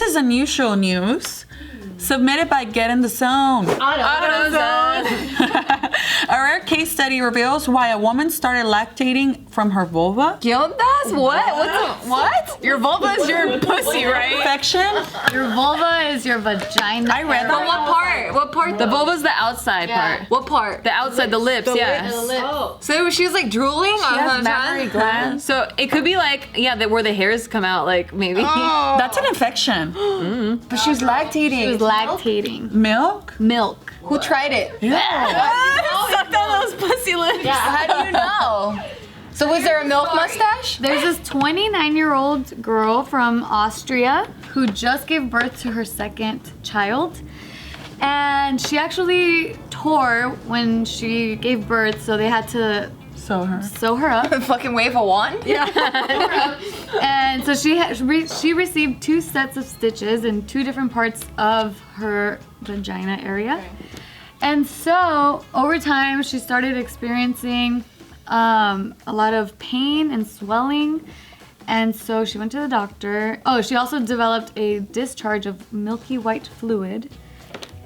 is unusual news. Submitted by Get in the Zone. A rare case study reveals why a woman started lactating from her vulva. ¿Qué ondas? What? Your vulva is your pussy, right? Infection. Your vulva is your vagina. I read But that. what part? The vulva's the outside part. What part? The outside, the lips, yeah. So she was like drooling on her Mammary glands. So it could be like, where the hairs come out, like maybe. That's an infection. But she was lactating. She was lactating. Milk? Milk. Who tried it? Sucked on those pussy lips. Yeah, how do you know? So was there a milk mustache? There's this 29-year-old girl from Austria who just gave birth to her second child. And she actually tore when she gave birth, so they had to Sew her up. Fucking wave a wand? Yeah. And so she received 2 sets of stitches in 2 different parts of her vagina area. And so over time she started experiencing a lot of pain and swelling. And so she went to the doctor. Oh, she also developed a discharge of milky white fluid.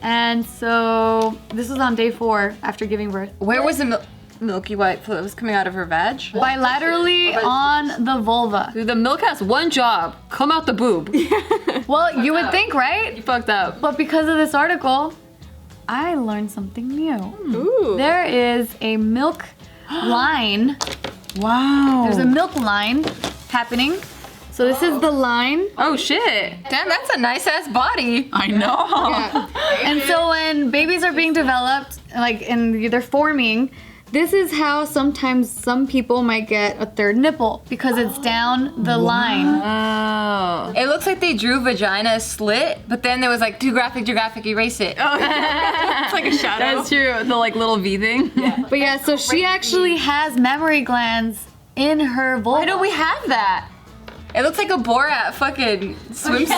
And so this was on day 4 after giving birth. Where was the milky white fluid? It was coming out of her vag? Bilaterally on the vulva. Dude, the milk has one job: come out the boob. Well, you would think, right? You fucked up. But because of this article, I learned something new. Ooh. There is a milk line. Wow. There's a milk line happening. So this is the line. Oh shit. Damn, that's a nice ass body. I know. And so when babies are being developed, and they're forming, this is how sometimes some people might get a 3rd nipple because it's down the line. Oh. It looks like they drew vagina slit, but then there was like too graphic, erase it. It's like a shadow. That's true. The like little V thing. But yeah, so she actually has mammary glands in her vulva. Why don't we have that? It looks like a Borat fucking swimsuit.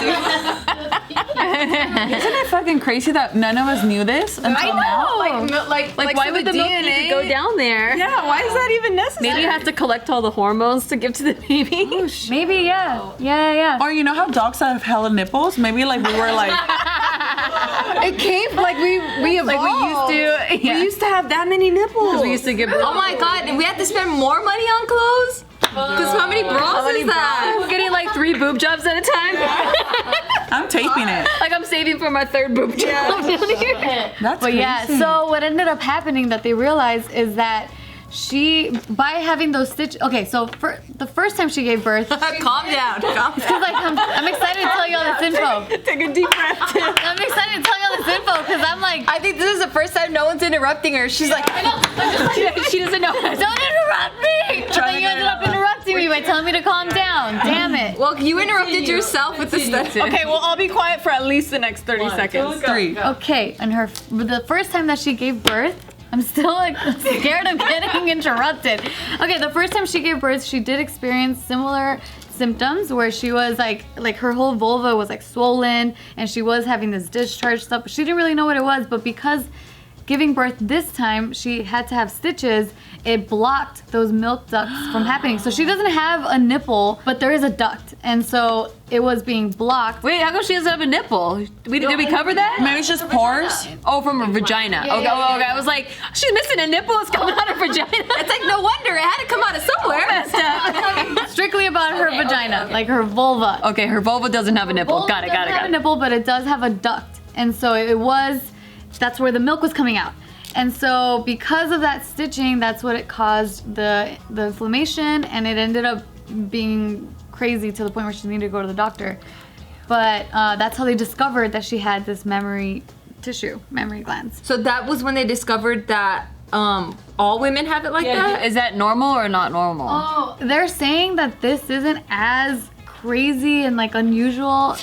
Isn't it fucking crazy that none of us knew this until now? Like why would the milk need to go down there? Yeah, why is that even necessary? Maybe you have to collect all the hormones to give to the baby. Maybe, yeah. Yeah. Or you know how dogs have hella nipples? Maybe like we were like, it came like we evolved. Like we used to. We used to have that many nipples. We used to give birth. Oh my god, and we had to spend more money on clothes? Because how many bras is that? We're getting like 3 boob jobs at a time. I'm taping it. Like I'm saving for my 3rd boob job. That's But crazy. yeah, so what ended up happening that they realized is that by having those stitches, okay, so for the first time she gave birth, Calm down. because I'm excited to tell you all this info. Take a deep breath. I'm excited to tell you all this info because I'm like, I think this is the first time no one's interrupting her. She's like, She doesn't know. don't interrupt me! But then you ended up interrupting me by telling me to calm down. Damn it. well, you interrupted yourself with the stuff. Okay, well, I'll be quiet for at least the next 30 seconds. 3. Okay, and the first time that she gave birth, I'm still like scared of getting interrupted. Okay, the first time she gave birth, she did experience similar symptoms where she was like her whole vulva was like swollen and she was having this discharge stuff. She didn't really know what it was, but because giving birth this time, she had to have stitches, it blocked those milk ducts from happening. So she doesn't have a nipple, but there is a duct. And so it was being blocked. Wait, how come she doesn't have a nipple? Did we cover that? Maybe it's just pores. Oh, from her vagina. Okay, okay. I was like, she's missing a nipple. It's coming out of her vagina. It's like, no wonder. It had to come out of somewhere. Strictly about her vagina, like her vulva. Okay, her vulva doesn't have a nipple. Vulva Got it. doesn't have a nipple, but it does have a duct. And so that's where the milk was coming out. And so because of that stitching, that's what it caused the inflammation, and it ended up being crazy to the point where she needed to go to the doctor. But that's how they discovered that she had this mammary glands. So that was when they discovered that all women have it like that? Is that normal or not normal? Oh, they're saying that this isn't as crazy and like unusual.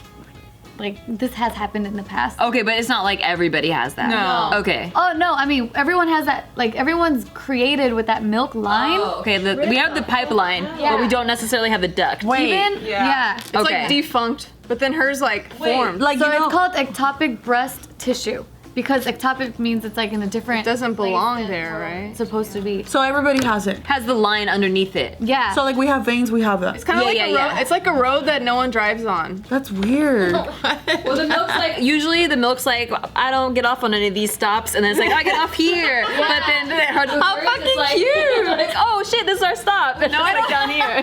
Like this has happened in the past. Okay, but it's not like everybody has that. No. Okay. Oh no, I mean everyone has that. Like everyone's created with that milk line. Oh, okay, we have the pipeline, but we don't necessarily have the duct. Wait. Yeah. It's like defunct, but then hers like formed. Like, So you know, it's called ectopic breast tissue. because ectopic means it's like in a different. It doesn't place belong than there, what right? It's supposed to be. So everybody has it. Has the line underneath it. Yeah. So like we have veins, we have that. It's kind of like a road. It's like a road that no one drives on. That's weird. Well, the milk's like, usually the milk's like, I don't get off on any of these stops, and then it's like, I get off here. But then how fucking cute! Like, oh shit, this is our stop. And no, I don't down here.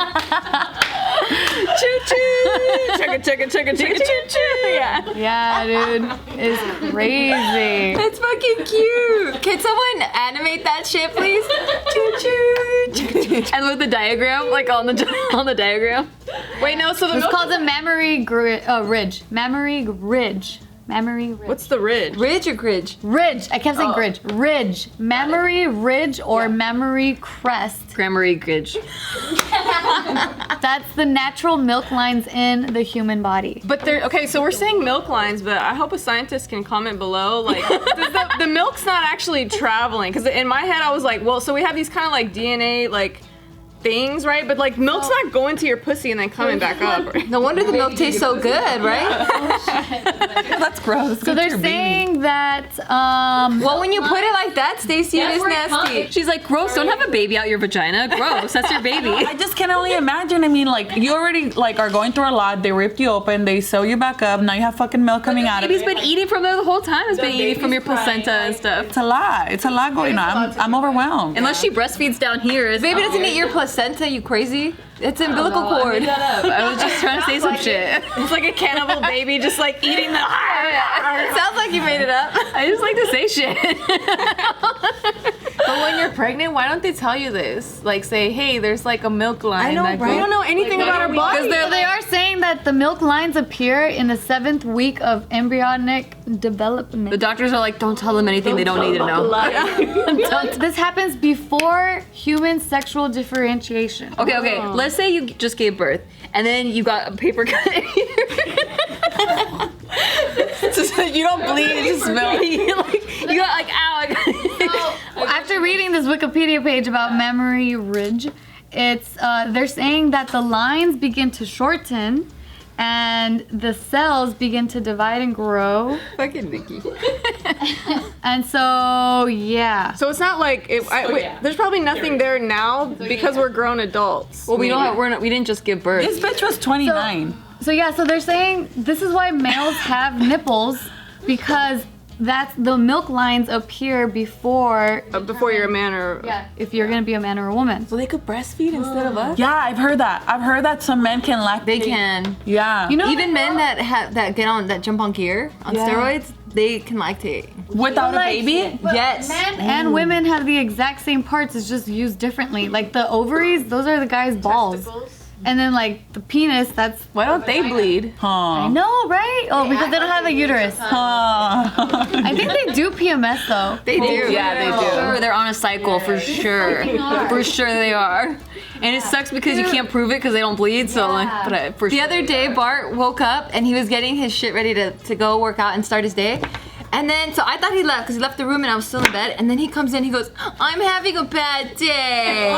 Choo choo! Chugga chugga chugga chugga choo choo! Yeah. Yeah, dude, it's crazy. It's fucking cute. Can someone animate that shit, please? And with the diagram, like on the diagram. Wait, no. So the It's milk. called a mammary ridge. Mammary ridge. Mammary ridge. What's the ridge? Ridge or Gridge? Ridge. I kept saying ridge. Ridge. Mammary ridge or mammary crest. Grammary gridge. That's the natural milk lines in the human body. But there. Okay, so we're saying milk lines, but I hope a scientist can comment below. Like, does the milk's not actually traveling? Because in my head, I was like, well, so we have these kind of like DNA like things, right? But like milk's not going to your pussy and then coming back up. Right? No wonder the milk tastes so good, right? That's gross. So they're saying that Well, when you put it like that, Stacey, it is nasty. She's like, gross, don't have a baby out your vagina. Gross, that's your baby. I just can only imagine. I mean, like you already like are going through a lot. They ripped you open. They sew you back up. Now you have fucking milk coming out of Baby's it. been eating from there the whole time. It's been eating from your placenta and stuff. It's a lot. It's a lot going on. I'm overwhelmed. Unless she breastfeeds down here. Baby doesn't eat your placenta, you crazy? It's umbilical cord. I was just trying to say some shit. It's like a cannibal baby just like eating the. It sounds like you made it up. I just like to say shit. But when you're pregnant, why don't they tell you this? Like say, hey, there's like a milk line. I know, that right? We don't know anything about our body. so they are saying that the milk lines appear in the 7th week of embryonic development. The doctors are like, don't tell them anything they don't need to know. This happens before human sexual differentiation. Okay, let's say you just gave birth and then you got a paper cut. You don't bleed. It's just milk. You got like, ow. After reading this Wikipedia page about mammary ridge, it's they're saying that the lines begin to shorten and the cells begin to divide and grow. Fucking Nikki. And so, yeah. So it's not like there's probably nothing there now because we're grown adults. Well, we didn't just give birth. This bitch was 29. So they're saying this is why males have nipples, because that's the milk lines appear before Before you're a man or if you're gonna be a man or a woman. so they could breastfeed instead of us. Yeah, I've heard that. I've heard that some men can lactate. They can. Yeah. You know, Even men that jump on gear on steroids, they can lactate. without a like- baby. Yes. men and women have the exact same parts, it's just used differently. Like the ovaries, those are the guy's balls. And then like the penis, that's Why don't they bleed? I know, right? Oh, because they don't have a uterus. I think they do PMS though. They do. Yeah, they do. Sure, they're on a cycle for sure. For sure they are. And it sucks because you can't prove it because they don't bleed. So like, but for The sure. other day, Bart woke up and he was getting his shit ready to go work out and start his day. And then, so I thought he left because he left the room and I was still in bed. And then he comes in, he goes, I'm having a bad day.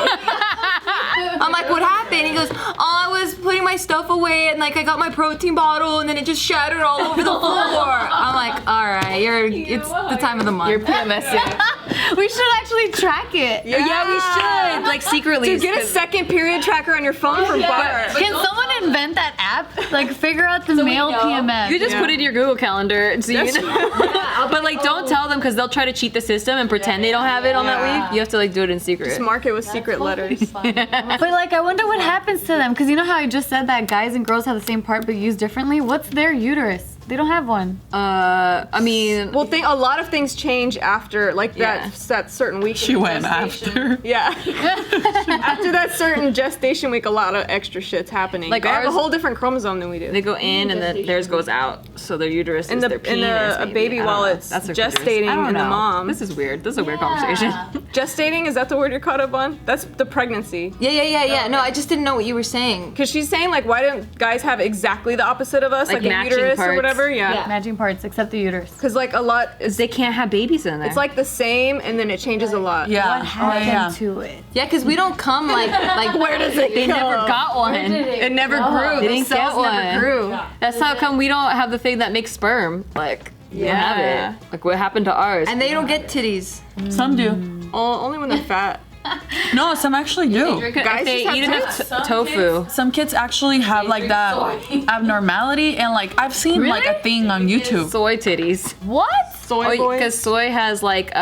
I'm like, what happened? He goes, oh, I was putting my stuff away and like I got my protein bottle and then it just shattered all over the floor. I'm like, all right, it's the time of the month. You're PMSing. We should actually track it. Yeah, we should. Like secretly. Dude, get a second period tracker on your phone from Bart. Can someone invent that app? Like figure out the male PMS. You just put it in your Google Calendar so you know. But like don't tell them because they'll try to cheat the system and pretend they don't have it on that week. You have to like do it in secret. Just mark it with secret letters. But like, I wonder what happens to them, because you know how I just said that guys and girls have the same part but used differently? What's their uterus? They don't have one. I mean, Well, a lot of things change after like that certain week. She went after. Yeah. After that certain gestation week, a lot of extra shit's happening. Like They have a ours- whole different chromosome than we do. they go in and then theirs goes out. So their uterus is their penis. a maybe. baby I don't while know. it's That's their gestating uterus. I don't in the know. mom. This is weird. This is a weird conversation. Gestating, is that the word you're caught up on? That's the pregnancy. Yeah. No, I just didn't know what you were saying. Because she's saying like, why don't guys have exactly the opposite of us, Like like a matching uterus or parts. whatever? Yeah. Matching parts, except the uterus. Because like a lot, They can't have babies in there. it's like the same and then it changes a lot. Yeah. What happened yeah. to it? Yeah, because we don't come like where does it they go? never got one. It never grew. They Those didn't cells get never one. grew. That's how come we don't have the thing that makes sperm. Like You don't have it. Like what happened to ours? And they don't get titties. Some do. Only when they're fat. No, some actually do. Guys if they just eat have enough tofu. Some kids actually have like that abnormality, and like I've seen like a thing on YouTube. Soy titties. What? soy boys. Because soy has like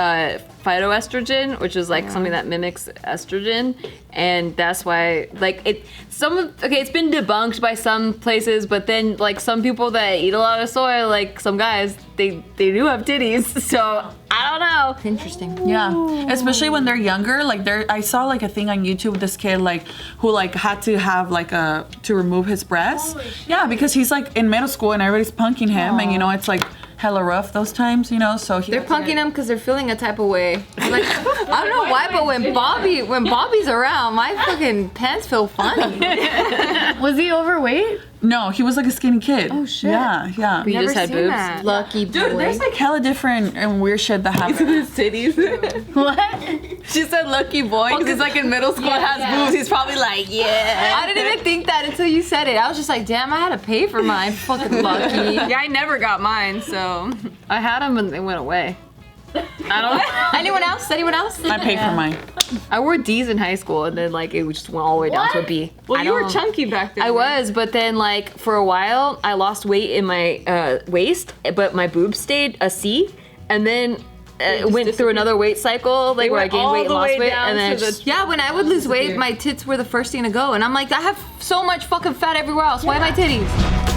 phytoestrogen, which is like something that mimics estrogen, and that's why like it's been debunked by some places, but then like some people that eat a lot of soy, like some guys, they do have titties, so I don't know. Interesting. Yeah, especially when they're younger. Like I saw like a thing on YouTube with this kid like who like had to have like to remove his breast. Yeah, because he's like in middle school and everybody's punking him, and you know it's like hella rough those times, you know. So They're punking him because they're feeling a type of way. Like I don't know why, but when Bobby's around, my fucking pants feel funny. Was he overweight? No, he was like a skinny kid. Oh, shit. Yeah. You just had seen boobs. that. Lucky boy. Dude, there's like hella different and weird shit that happens. Titties. What? She said lucky boy because he's like in middle school and has boobs. He's probably like, yeah. I didn't even think that until you said it. I was just like, damn, I had to pay for mine. Fucking lucky. Yeah, I never got mine, so. I had them and they went away. I don't. Anyone else? Anyone else? I paid for mine. I wore D's in high school, and then like it just went all the way down to a B. Well, I you were don't- chunky back then. I was, but then like for a while, I lost weight in my waist, but my boobs stayed a C, and then went through another weight cycle, like where I went gained all weight, and the lost way weight, down and then to the- just, Yeah, when I would lose weight, my tits were the first thing to go, and I'm like, I have so much fucking fat everywhere else. Why my titties?